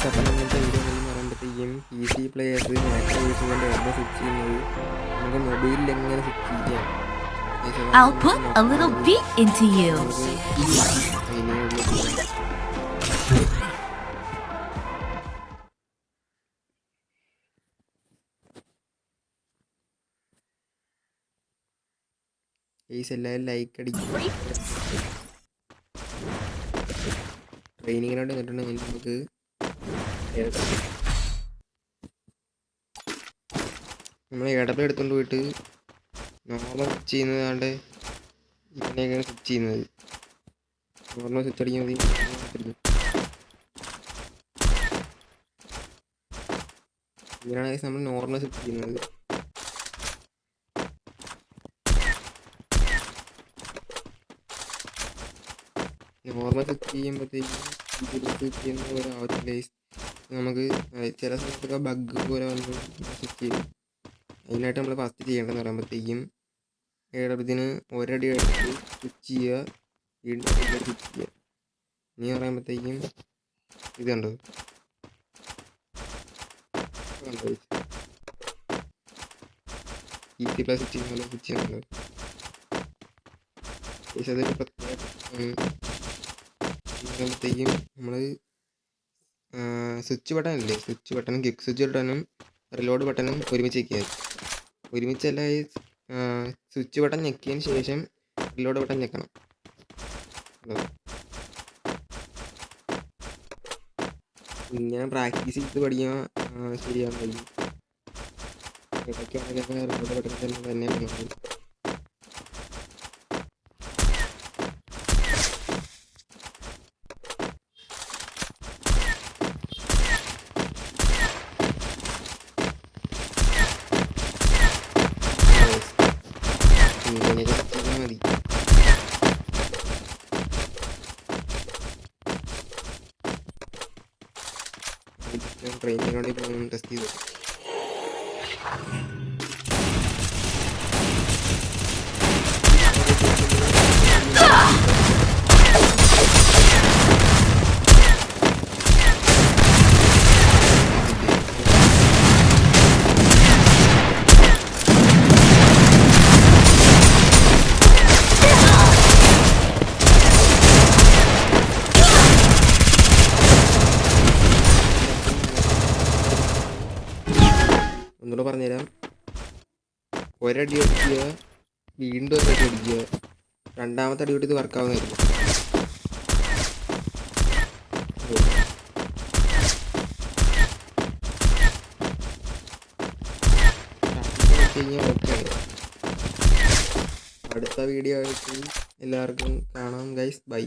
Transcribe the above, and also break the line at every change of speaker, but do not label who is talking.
അപ്പം നമ്മളുടെ വീഡിയോ എന്ന് പറയുമ്പോഴത്തേക്കും PC പ്ലേയേഴ്സ് മാക്സ് യൂസ് കൊണ്ട് എവിടെ സ്വിച്ച് ചെയ്യുന്നത് നമുക്ക് മൊബൈലിൽ എങ്ങനെ സ്വിച്ച് ചെയ്യാം.
I'll put a little beat into you.
എല്ലാവരും ലൈക്ക് അടിക്കും. ട്രെയിനിങ്ങിനോട് എന്നിട്ടുണ്ടെങ്കിൽ നമുക്ക് നമ്മൾ ഇടപെടൽ എടുത്തുകൊണ്ട് പോയിട്ട് നോർമൽ സ്വിച്ച് ചെയ്യുന്നതാണ്ട് ഇങ്ങനെയൊക്കെയാണ് സ്വിച്ച് ചെയ്യുന്നത്. നോർമൽ സ്വിച്ച് അടിക്കുന്നത് ഇങ്ങനെയാണ് നമ്മൾ നോർമൽ സ്വിച്ച് ചെയ്യുന്നത്. നോർമൽ സ്വിച്ച് ചെയ്യുമ്പോഴത്തേക്കും സ്വിച്ച് ചെയ്യുന്ന പോലെ ആവത്തില്ല. നമുക്ക് ചില സമയത്തൊക്കെ ബഗ് പോലെ വന്ന് സ്വിച്ച് ചെയ്യും. അതിനായിട്ട് നമ്മൾ ഫസ്റ്റ് ചെയ്യേണ്ടതെന്ന് പറയുമ്പോഴത്തേക്കും ഇതിന് ഒരടി എടുത്ത് സ്വിച്ച് ചെയ്യുക, വീണ്ടും സ്വിച്ച് ചെയ്യുക. ഇനി പറയുമ്പോഴത്തേക്കും ഇത് കണ്ടോ PC പ്ലസ് സ്വിച്ച് ചെയ്യുന്ന പോലെ സ്വിച്ച് ചെയ്യുന്നുണ്ട്. അതൊരു പ്രത്യേക പറയുമ്പോഴത്തേക്കും നമ്മൾ സ്വിച്ച് ബട്ടൺ ഇല്ലേ, സ്വിച്ച് ബട്ടണും ക്വിക്ക് സ്വിച്ച് ബട്ടണും റിലോഡ് ബട്ടണും ഒരുമിച്ച് ഞെക്കിയാൽ ഒരുമിച്ചല്ല. സ്വിച്ച് ബട്ടൺ ഞെക്കിയതിന് ശേഷം റിലോഡ് ബട്ടൺ ഞെക്കണം. ഇങ്ങനെ പ്രാക്ടീസ് ചെയ്ത് പഠിക്കാൻ ശരിയാകും. കഴിയും ഇടയ്ക്കാണെങ്കിലൊക്കെ റിലോഡ് ബട്ടൺ തന്നെ വേണം. ഇങ്ങനെയൊക്കെ ചെയ്താൽ മതി. ട്രെയിനിങ്ങിനോട് ഇപ്പോൾ ടെസ്റ്റ് ചെയ്തു. ഒന്നുകൂടെ പറഞ്ഞുതരാം. ഒരടി അടിക്കുക, വീണ്ടും ഒരടി അടിക്കുക, രണ്ടാമത്തെ അടി തൊട്ട് ഇത് വർക്കാവുന്നതായിരിക്കും. ഓക്കെ, അടുത്ത വീഡിയോ ആയിട്ട് എല്ലാവർക്കും കാണാം ഗൈസ്. ബൈ.